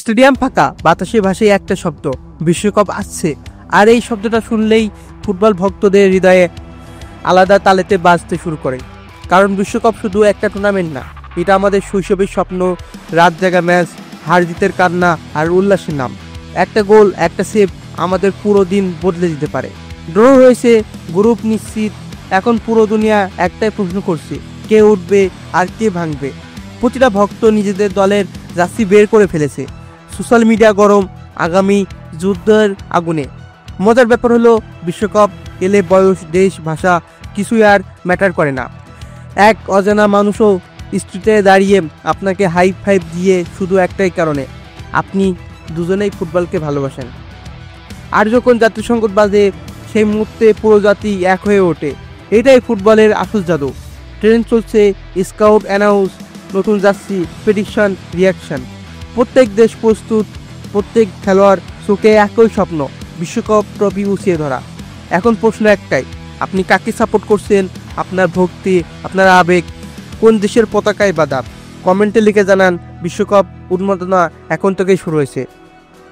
Stadium ফাঁকা, বাতাসে ভাসে একটা শব্দ, বিশ্বকাপ আসছে। আর এই শব্দটা শুনলেই ফুটবল ভক্তদের হৃদয়ে আলাদা তালেতে বাজতে শুরু করে। কারণ বিশ্বকাপ শুধু একটা টুর্নামেন্ট না, এটা আমাদের শৈশবের স্বপ্ন, রাত জাগা ম্যাচ, হার জিতের কান্না আর উল্লাসের নাম। একটা গোল, একটা সেভ আমাদের পুরো দিন বদলে দিতে পারে। ড্র হয়েছে, গ্রুপ নিশ্চিত, এখন পুরো দুনিয়া একটাই প্রশ্ন করছে, কে উঠবে আর কে ভাঙবে। প্রতিটা ভক্ত নিজেদের দলের জার্সি বের করে ফেলেছে। সোশ্যাল মিডিয়া গরম, আগামী যুদ্ধের আগুনে। মজার ব্যাপার হলো, বিশ্বকাপ এলে বয়স, দেশ, ভাষা কিছুই আর ম্যাটার করে না। এক অজানা মানুষও স্ট্রিটে দাঁড়িয়ে আপনাকে হাই ফাইভ দিয়ে, শুধু একটাই কারণে, আপনি দুজনেই ফুটবলকে ভালোবাসেন। আর যখন জাতীয় সংকট বাজে, সেই মুহূর্তে পুরো জাতি এক হয়ে ওঠে। এটাই ফুটবলের আসল জাদু। ট্রেন্ড চলছে, স্কাউট অ্যানাউন্স, নতুন জার্সি, প্রেডিকশন, রিয়াকশন। প্রত্যেক দেশ প্রস্তুত, প্রত্যেক খেলোয়াড় চোখে একই স্বপ্ন, বিশ্বকাপ ট্রফি উঁচিয়ে ধরা। এখন প্রশ্ন একটাই, আপনি কাকে সাপোর্ট করছেন? আপনার ভক্তি, আপনার আবেগ কোন দেশের পতাকায় বাঁধা? কমেন্টে লিখে জানান। বিশ্বকাপ উন্মাদনা এখন থেকেই শুরু হয়েছে।